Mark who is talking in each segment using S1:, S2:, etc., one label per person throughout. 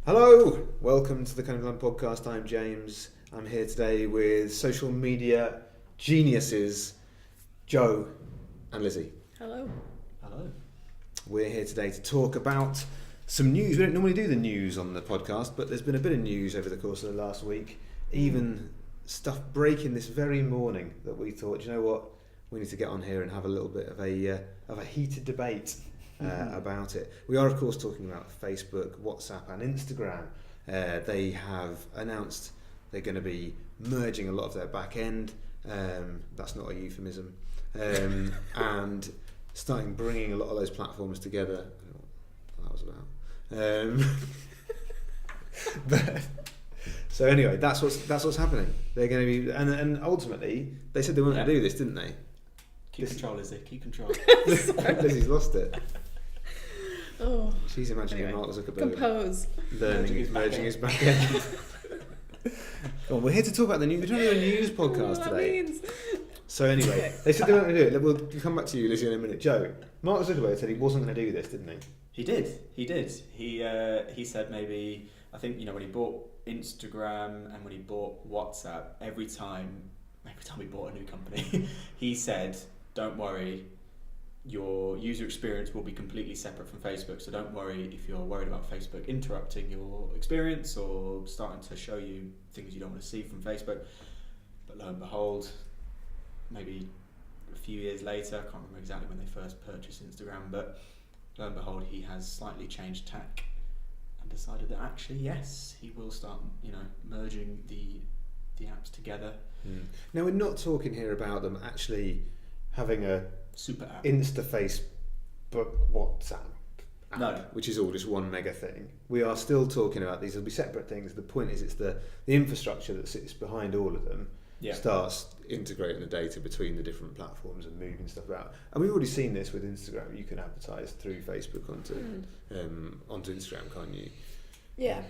S1: Hello, welcome to the Cunning Line podcast. I'm James. I'm here today with social media geniuses Joe and Lizzie.
S2: Hello.
S3: Hello.
S1: We're here today to talk about some news. We don't normally do the news on the podcast, but there's been a bit of news over the course of the last week. Even stuff breaking this very morning that we thought, you know what, we need to get on here and have a little bit of a heated debate about it. We are, of course, talking about Facebook, WhatsApp and Instagram. They have announced they're going to be merging a lot of their back end. That's not a euphemism. And starting bringing a lot of those platforms together. I don't know what that was about. But so anyway, that's what's happening. They're going to be, and ultimately they said they weren't going to do this, didn't they?
S3: Keep control, Lizzie. Keep control.
S1: Lizzie's lost it.
S2: Oh.
S1: She's imagining
S2: Anyway,
S1: Mark Zuckerberg
S2: compose.
S1: merging his back end. Well, we're here to talk about the news. We're doing a news podcast today.
S2: Means.
S1: So anyway, they said they weren't going to do it. We'll come back to you, Lizzie, in a minute. Joe, Mark Zuckerberg said he wasn't going to do this, didn't he?
S3: He did. He said maybe, I think, when he bought Instagram and when he bought WhatsApp, every time he bought a new company, he said, don't worry, your user experience will be completely separate from Facebook. So don't worry if you're worried about Facebook interrupting your experience or starting to show you things you don't want to see from Facebook. But lo and behold, maybe a few years later, I can't remember exactly when they first purchased Instagram, but lo and behold, he has slightly changed tack and decided that actually, yes, he will start, merging the apps together.
S1: Now, we're not talking here about them actually having a
S3: Super app.
S1: Insta-Facebook WhatsApp app,
S3: No.
S1: which is all just one mega thing. We are still talking about these will be separate things. The point is, it's the infrastructure that sits behind all of them starts integrating the data between the different platforms and moving stuff out. And we've already seen this with Instagram. You can advertise through Facebook onto Instagram, can't you?
S2: Yeah.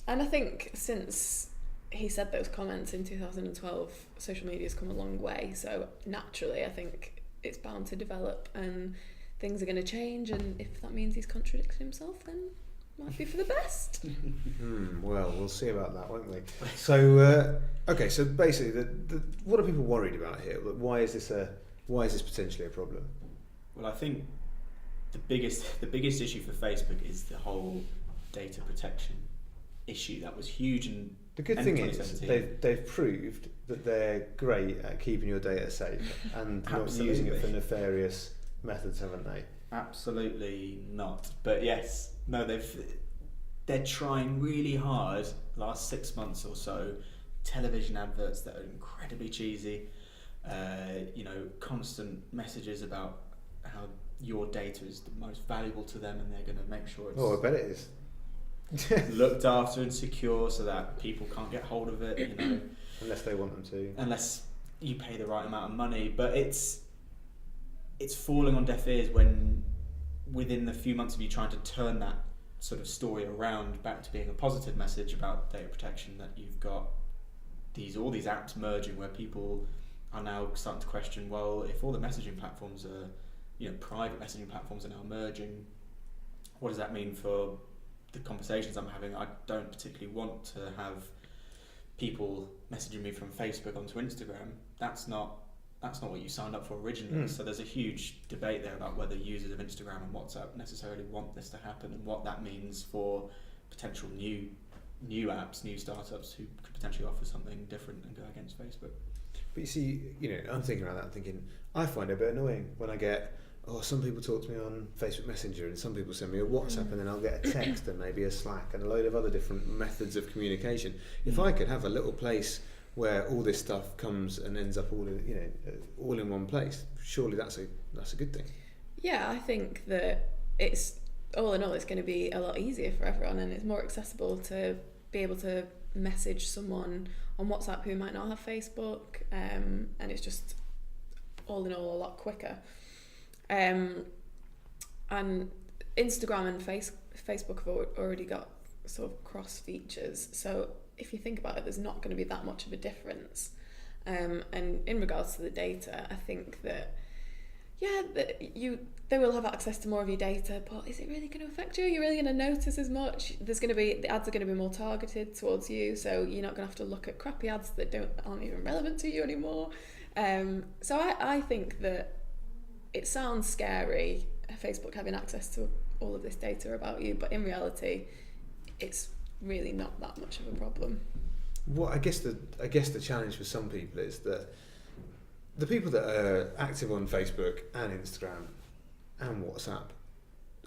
S2: And I think since he said those comments in 2012, social media's come a long way. So naturally, I think it's bound to develop and things are going to change. And if that means he's contradicted himself, then it might be for the best.
S1: Well, we'll see about that, won't we? So, okay. So basically, what are people worried about here? Why is this potentially a problem?
S3: Well, I think the biggest issue for Facebook is the whole data protection issue that was huge. And
S1: the good thing is they've proved that they're great at keeping your data safe and not using it for nefarious methods, haven't they?
S3: Absolutely not. But yes, no, they're trying really hard. Last 6 months or so, television adverts that are incredibly cheesy. Constant messages about how your data is the most valuable to them, and they're going to make sure it's.
S1: Oh, I bet it is.
S3: looked after and secure so that people can't get hold of it,
S1: Unless they want them to.
S3: Unless you pay the right amount of money. But it's falling on deaf ears when within the few months of you trying to turn that sort of story around back to being a positive message about data protection, that you've got all these apps merging where people are now starting to question, well, if all the messaging platforms are, private messaging platforms are now merging, what does that mean for the conversations I'm having? I don't particularly want to have people messaging me from Facebook onto Instagram. That's not what you signed up for originally. So there's a huge debate there about whether users of Instagram and WhatsApp necessarily want this to happen, and what that means for potential new apps, new startups who could potentially offer something different and go against Facebook.
S1: But you see, I'm thinking about that. I'm thinking, I find it a bit annoying when I get. Some people talk to me on Facebook Messenger and some people send me a WhatsApp and then I'll get a text and maybe a Slack and a load of other different methods of communication. If I could have a little place where all this stuff comes and ends up all in one place, surely that's a good thing.
S2: Yeah, I think that it's all in all, it's going to be a lot easier for everyone, and it's more accessible to be able to message someone on WhatsApp who might not have Facebook, and it's just all in all a lot quicker. And Instagram and Facebook have already got sort of cross features, so if you think about it, there's not going to be that much of a difference. And in regards to the data, I think that they will have access to more of your data, but is it really going to affect you? You're really going to notice as much? The ads are going to be more targeted towards you, so you're not going to have to look at crappy ads that aren't even relevant to you anymore. So I think that it sounds scary, Facebook having access to all of this data about you, but in reality, it's really not that much of a problem.
S1: What I guess the challenge for some people is that the people that are active on Facebook and Instagram and WhatsApp,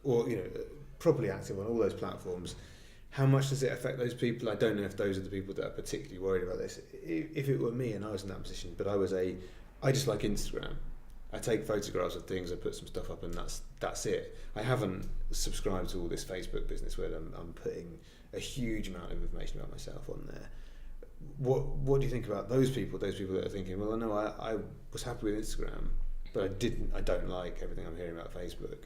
S1: or properly active on all those platforms, how much does it affect those people? I don't know if those are the people that are particularly worried about this. If it were me and I was in that position, but I just like Instagram. I take photographs of things, I put some stuff up, and that's it. I haven't subscribed to all this Facebook business where I'm putting a huge amount of information about myself on there. What do you think about those people? Those people that are thinking, well, no, I was happy with Instagram, but I don't like everything I'm hearing about Facebook.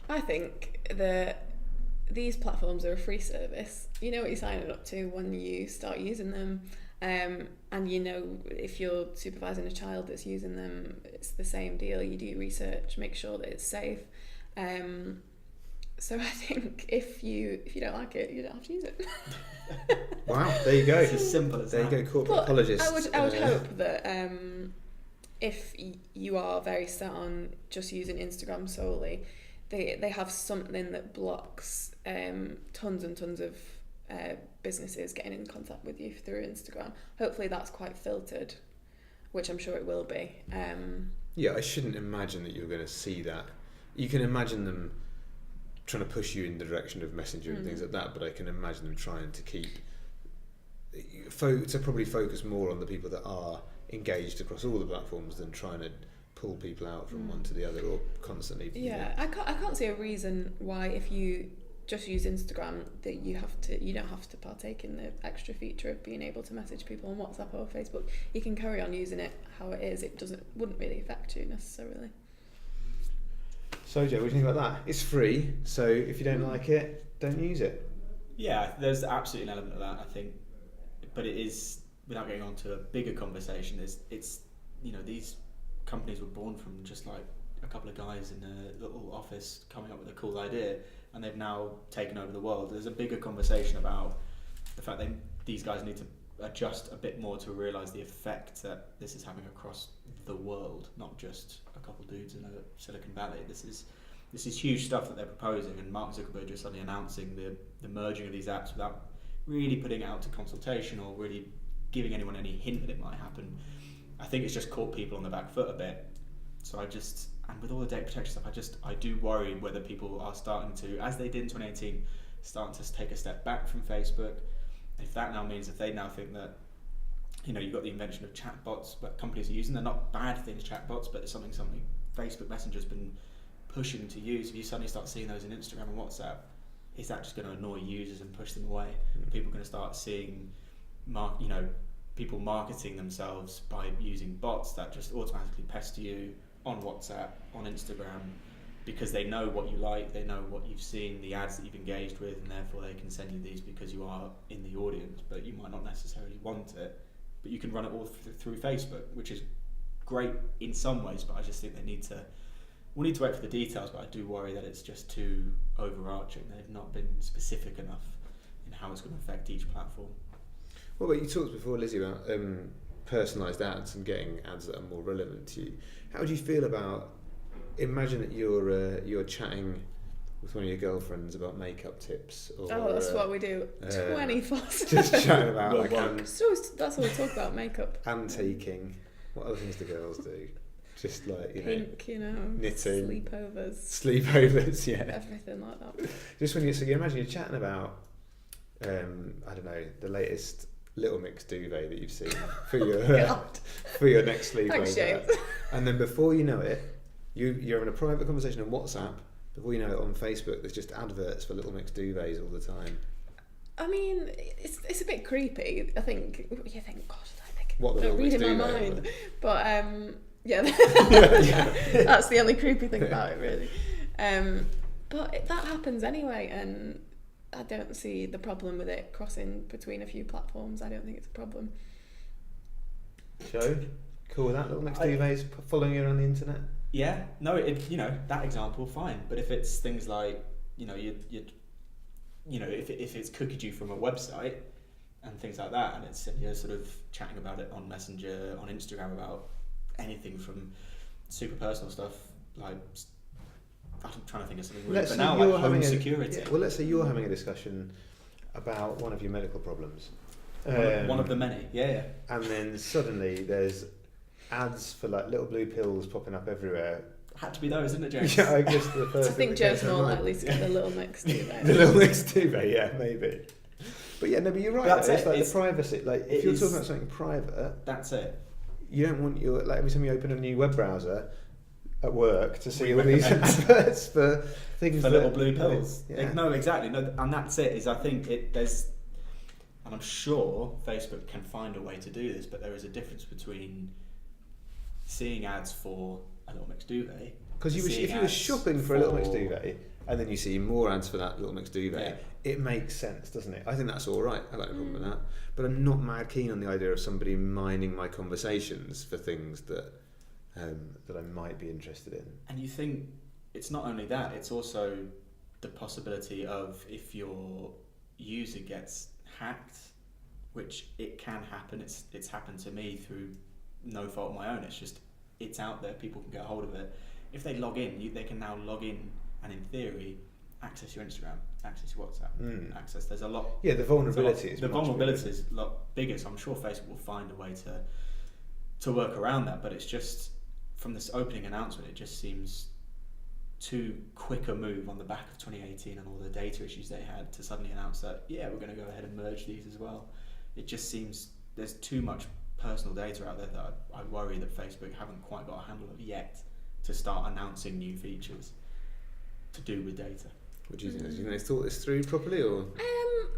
S1: I
S2: think that these platforms are a free service. You know what you're signing up to when you start using them, and if you're supervising a child that's using them, it's the same deal. You do research, make sure that it's safe. So I think if you don't like it, you don't have to use it.
S1: Wow, there you go.
S3: It's as simple as that.
S1: There you go, corporate apologist.
S2: I would hope that if you are very set on just using Instagram solely, they have something that blocks tons and tons of businesses getting in contact with you through Instagram. Hopefully that's quite filtered, which I'm sure it will be.
S1: Yeah, I shouldn't imagine that you're going to see that. You can imagine them trying to push you in the direction of Messenger and things like that, but I can imagine them trying to probably focus more on the people that are engaged across all the platforms than trying to pull people out from one to the other or constantly.
S2: Yeah, I can't see a reason why if you just use Instagram that you don't have to partake in the extra feature of being able to message people on WhatsApp or Facebook. You can carry on using it how it is. It wouldn't really affect you necessarily.
S1: So Joe, what do you think about that? It's free, so if you don't like it, don't use it.
S3: Yeah, there's absolutely an element of that, I think, but it is, without getting on to a bigger conversation, it's these companies were born from just like a couple of guys in a little office coming up with a cool idea, and they've now taken over the world. There's a bigger conversation about the fact that these guys need to adjust a bit more to realise the effect that this is having across the world, not just a couple of dudes in a Silicon Valley. This is huge stuff that they're proposing, and Mark Zuckerberg just suddenly announcing the merging of these apps without really putting it out to consultation or really giving anyone any hint that it might happen. I think it's just caught people on the back foot a bit. So and with all the data protection stuff, I do worry whether people are starting to, as they did in 2018, starting to take a step back from Facebook. If that now means if they now think that, you've got the invention of chatbots, but companies are using, they're not bad things, chatbots, but it's something Facebook Messenger's been pushing to use. If you suddenly start seeing those in Instagram and WhatsApp, is that just going to annoy users and push them away? Are people going to start seeing, people marketing themselves by using bots that just automatically pester you on WhatsApp, on Instagram, because they know what you like, they know what you've seen, the ads that you've engaged with, and therefore they can send you these because you are in the audience, but you might not necessarily want it. But you can run it all through Facebook, which is great in some ways, but I just think we'll need to wait for the details, but I do worry that it's just too overarching. They've not been specific enough in how it's going to affect each platform.
S1: Well, but you talked before, Lizzie, about personalised ads and getting ads that are more relevant to you. How do you feel about, imagine that you're chatting with one of your girlfriends about makeup tips. Or,
S2: that's what we do 24/7.
S1: Just chatting about
S2: that's all we talk about, makeup.
S1: Antiquing. What other things do girls do? Just like,
S2: Pink,
S1: knitting.
S2: Sleepovers,
S1: yeah.
S2: Everything like that.
S1: Just when you imagine you're chatting about, I don't know, the latest Little Mix duvet that you've seen for your next sleepover.
S2: Thanks, James.
S1: And then before you know it, you're having a private conversation on WhatsApp. Before you know it, on Facebook, there's just adverts for Little Mix duvets all the time.
S2: I mean, it's a bit creepy. I think you think, gosh,
S1: they're
S2: reading my mind. But yeah, that's the only creepy thing about it, really. But that happens anyway, and I don't see the problem with it crossing between a few platforms. I don't think it's a problem.
S1: Joe, cool with that? Little Mix duvets following you around the internet?
S3: Yeah, no, that example, fine. But if it's things like, if it's cookied you from a website and things like that, and you're sort of chatting about it on Messenger, on Instagram about anything from super personal stuff, like, I'm trying to think of something weird, but now like home security.
S1: Let's say you're having a discussion about one of your medical problems.
S3: One of the many, yeah.
S1: And then suddenly there's ads for like little blue pills popping up everywhere.
S3: Had to be those, isn't it, James?
S1: Yeah, I guess the first.
S2: I think Joe's more likely to get the Little Mix duvet.
S1: The Little Mix duvet, yeah, maybe. But yeah, no, but you're right.
S3: That's
S1: it's
S3: it.
S1: like
S3: It's,
S1: the privacy. Like if you're talking about something private,
S3: that's it.
S1: You don't want your every time you open a new web browser at work to see
S3: We
S1: all these
S3: recommend
S1: adverts for things
S3: for little blue pills.
S1: Yeah.
S3: No, exactly. No, and that's it. I think there's, and I'm sure Facebook can find a way to do this, but there is a difference between seeing ads for a Little Mix duvet.
S1: Because if you were shopping for a Little Mix duvet and then you see more ads for that Little Mix duvet, it makes sense, doesn't it? I think that's all right. I've got no problem with that. But I'm not mad keen on the idea of somebody mining my conversations for things that I might be interested in.
S3: And you think it's not only that; it's also the possibility of if your user gets hacked, which it can happen. It's happened to me through no fault of my own. It's out there. People can get hold of it. If they log in, they can now log in and in theory access your Instagram, access your WhatsApp, access. There's a lot.
S1: Yeah, the vulnerability is
S3: a lot bigger. So I'm sure Facebook will find a way to work around that. But it's just from this opening announcement, it just seems too quick a move on the back of 2018 and all the data issues they had to suddenly announce that we're going to go ahead and merge these as well. It just seems there's too much personal data out there that I worry that Facebook haven't quite got a handle of yet to start announcing new features to do with data.
S1: What do you think? Do you think they thought this through properly, or?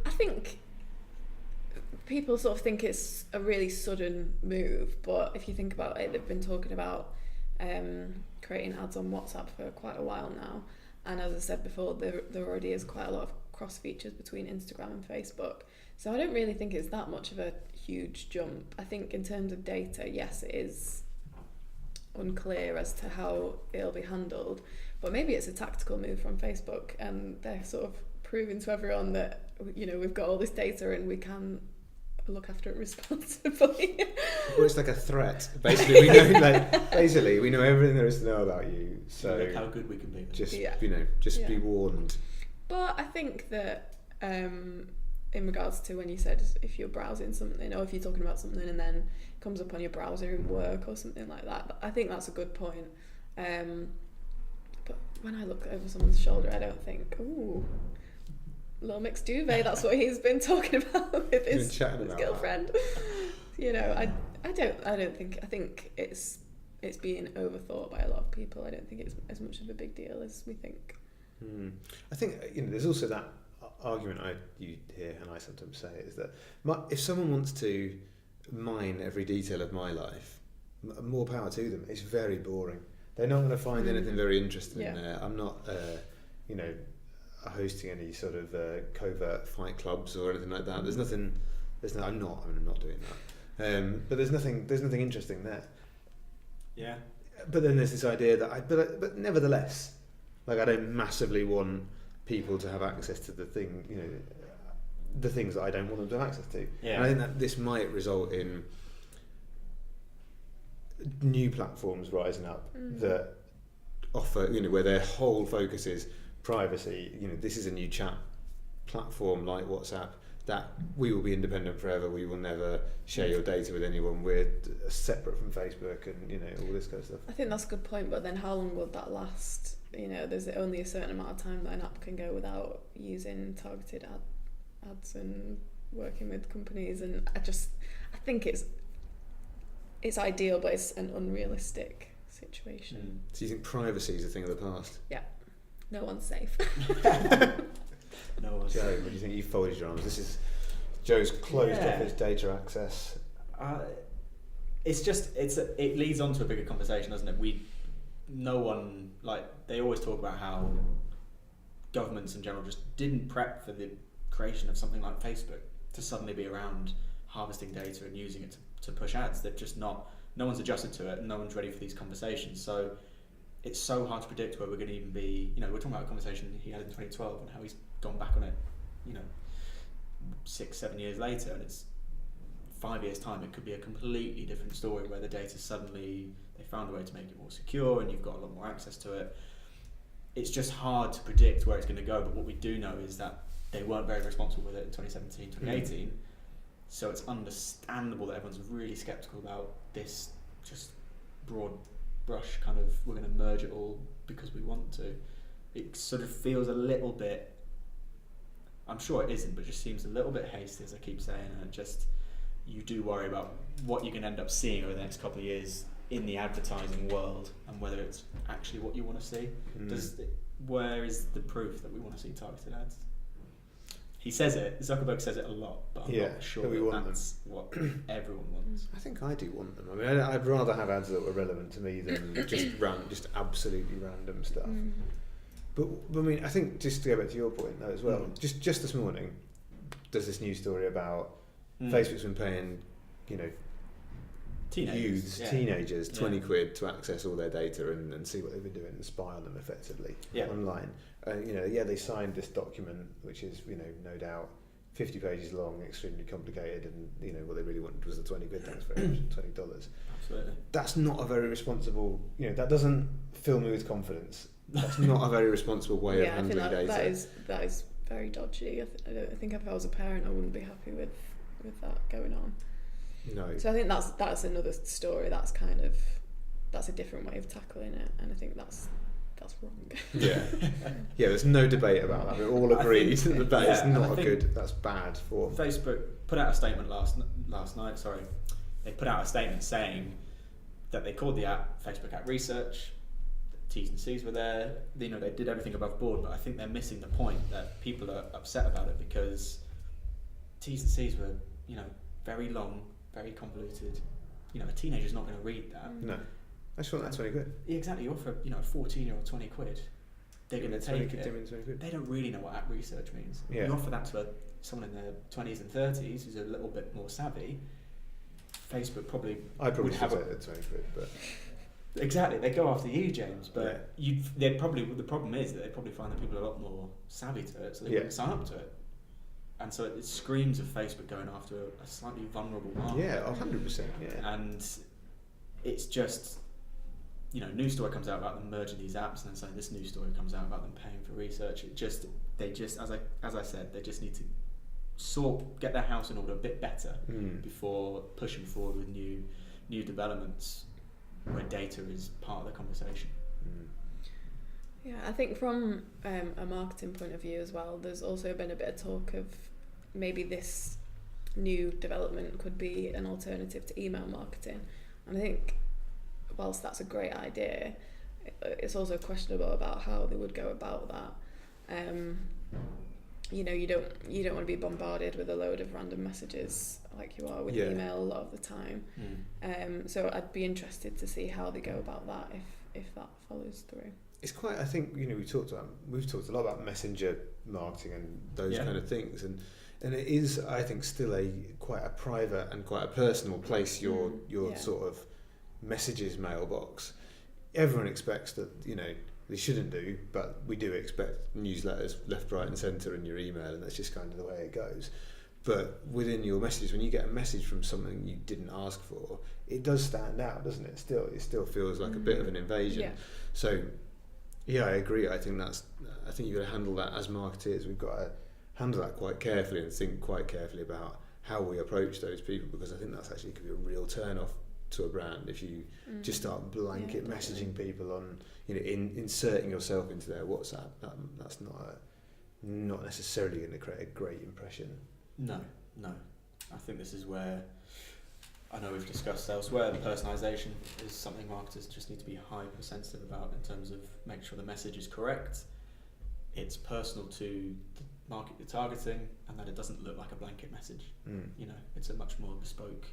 S2: I think people sort of think it's a really sudden move, but if you think about it, they've been talking about creating ads on WhatsApp for quite a while now, and as I said before, there already is quite a lot of cross features between Instagram and Facebook, so I don't really think it's that much of a huge jump. I think in terms of data, yes, it is unclear as to how it'll be handled, but maybe it's a tactical move from Facebook and they're sort of proving to everyone that we've got all this data and we can look after it responsibly.
S1: Well, it's like a threat. Basically, we know everything there is to know about you. So
S3: look how good we can be.
S1: Just be warned.
S2: But I think that in regards to when you said if you're browsing something or if you're talking about something and then it comes up on your browser in work or something like that, I think that's a good point. But when I look over someone's shoulder, I don't think, ooh, Little Mix duvet, that's what he's been talking about with his girlfriend. I think it's being overthought by a lot of people. I don't think it's as much of a big deal as we think.
S1: I think there's also that argument you hear, and I sometimes say, is that if someone wants to mine every detail of my life, more power to them. It's very boring. They're not going to find anything very interesting in there. I'm not, hosting any sort of covert fight clubs or anything like that. I'm not doing that. But there's nothing interesting there.
S3: Yeah.
S1: But then there's this idea that but nevertheless, like I don't massively want people to have access to the things that I don't want them to have access to.
S3: Yeah.
S1: And I think that this might result in new platforms rising up that offer, where their whole focus is privacy. This is a new chat platform like WhatsApp that we will be independent forever. We will never share your data with anyone. We're separate from Facebook and all this kind of stuff.
S2: I think that's a good point, but then how long will that last? There's only a certain amount of time that an app can go without using targeted ads and working with companies, and I think it's ideal, but it's an unrealistic situation.
S1: So you think privacy is a thing of the past?
S2: Yeah. No one's safe.
S3: No one's
S1: Joe, what do you think? You've folded your arms. This is Joe's closed off his data access.
S3: It leads on to a bigger conversation, doesn't it? They always talk about how governments in general just didn't prep for the creation of something like Facebook to suddenly be around harvesting data and using it to push ads. They've just no one's adjusted to it and no one's ready for these conversations. So it's so hard to predict where we're going to even be. We're talking about a conversation he had in 2012 and how he's gone back on it, 6-7 years later, and it's 5 years time. It could be a completely different story where the data suddenly they found a way to make it more secure and you've got a lot more access to it. It's just hard to predict where it's going to go, but what we do know is that they weren't very responsible with it in 2017, 2018. So it's understandable that everyone's really skeptical about this just broad brush kind of, we're going to merge it all because we want to. It sort of feels a little bit, I'm sure it isn't, but it just seems a little bit hasty, as I keep saying, and you do worry about what you can end up seeing over the next couple of years in the advertising world and whether it's actually what you want to see. Where is the proof that we want to see targeted ads? He says it, Zuckerberg says it a lot, but I'm not sure that that's what everyone wants.
S1: I think I do want them. I mean, I'd rather have ads that were relevant to me than just absolutely random stuff. But I mean, I think just to go back to your point though as well, just this morning, there's this news story about Facebook's been paying, teenagers 20 quid to access all their data and see what they've been doing and spy on them effectively online. They signed this document which is, no doubt 50 pages long, extremely complicated, and what they really wanted was the 20 quid, thanks very much, $20.
S3: Absolutely.
S1: That's not a very responsible, that doesn't fill me with confidence. That's not a very responsible way of handling data.
S2: That is very dodgy. I think if I was a parent, I wouldn't be happy with that going on.
S1: No.
S2: So I think that's another story. That's a different way of tackling it, and I think that's wrong.
S1: Yeah. There's no debate about that. We all agree that is not good. That's bad form.
S3: Facebook put out a statement last night. Sorry, they put out a statement saying that they called the app Facebook App Research. T's and C's were there. They did everything above board, but I think they're missing the point that people are upset about it because T's and C's were, very long, very convoluted. A teenager's not going to read that.
S1: No, I just want that 20 quid.
S3: Yeah, exactly. You offer a 14-year-old 20 quid. They're going to take it. They don't really know what app research means. Yeah. You offer that to someone in their 20s and 30s who's a little bit more savvy. Facebook probably would have
S1: it at 20 quid, but.
S3: Exactly, they go after you, James. But the problem is that they probably find that people are a lot more savvy to it, so they won't sign up to it. And so it screams of Facebook going after a slightly vulnerable market.
S1: Yeah, 100%. Yeah.
S3: And it's just, news story comes out about them merging these apps, and then saying this news story comes out about them paying for research. They just, as I said, they just need to get their house in order a bit better before pushing forward with new developments where data is part of the conversation.
S2: Yeah, I think from a marketing point of view as well, there's also been a bit of talk of maybe this new development could be an alternative to email marketing. And I think whilst that's a great idea, it's also questionable about how they would go about that. You don't want to be bombarded with a load of random messages like you are with email a lot of the time. So I'd be interested to see how they go about that if that follows through. It's
S1: quite, I think, we've talked a lot about messenger marketing and those kind of things, and it is, I think, still quite a private and quite a personal place, your sort of messages mailbox. Everyone expects that, they shouldn't do, but we do expect newsletters left, right and centre in your email, and that's just kind of the way it goes. But within your messages, when you get a message from something you didn't ask for, it does stand out, doesn't it? It still feels like a bit of an invasion. Yeah. So, yeah, I agree. I think you've got to handle that as marketeers. We've got to handle that quite carefully and think quite carefully about how we approach those people, because I think that's actually could be a real turn-off to a brand if you just start blanket messaging people on, inserting yourself into their WhatsApp. That's not necessarily going to create a great impression.
S3: No. I think this is where, I know we've discussed elsewhere, personalisation is something marketers just need to be hypersensitive about in terms of making sure the message is correct, it's personal to the market you're targeting, and that it doesn't look like a blanket message. It's a much more bespoke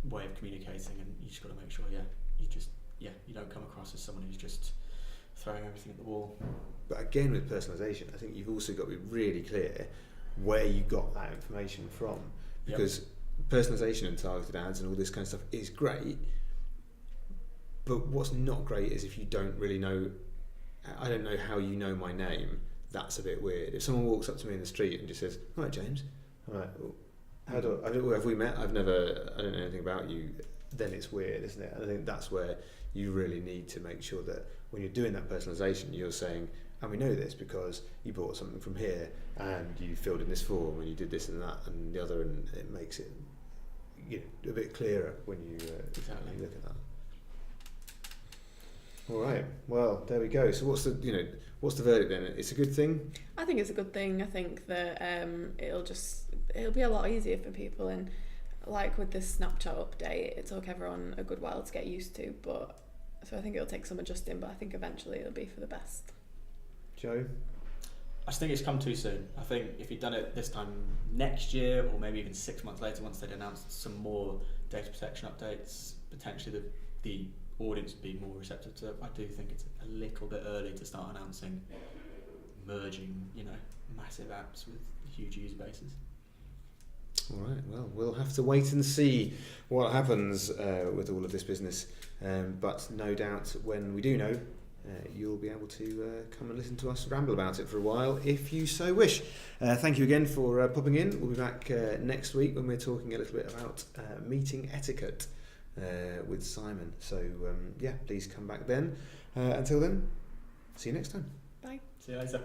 S3: way of communicating, and you just got to make sure you don't come across as someone who's just throwing everything at the wall.
S1: But again, with personalisation, I think you've also got to be really clear where you got that information from, because personalisation and targeted ads and all this kind of stuff is great, But what's not great is if you don't really know. I don't know how you know my name. That's a bit weird. If someone walks up to me in the street and just says, "All right, James," I'm like, well, have we met? I don't know anything about you. Then it's weird, isn't it? And I think that's where you really need to make sure that when you're doing that personalisation, you're saying, and we know this because you bought something from here and you filled in this form and you did this and that and the other, and it makes it a bit clearer when you
S3: Exactly.
S1: look at that. All right. Well, there we go. So what's the verdict then? It's a good thing.
S2: I think it's a good thing. I think that it'll be a lot easier for people, and like with this Snapchat update, it took everyone a good while to get used to. So I think it'll take some adjusting, but I think eventually it'll be for the best.
S1: Joe?
S3: I just think it's come too soon. I think if you'd done it this time next year, or maybe even 6 months later, once they'd announced some more data protection updates, potentially the audience would be more receptive to it. I do think it's a little bit early to start announcing merging, massive apps with huge user bases.
S1: All right, well, we'll have to wait and see what happens with all of this business. But no doubt when we do know, you'll be able to come and listen to us ramble about it for a while if you so wish. Thank you again for popping in. We'll be back next week when we're talking a little bit about meeting etiquette with Simon. So, please come back then. Until then, see you next time.
S2: Bye.
S3: See you later.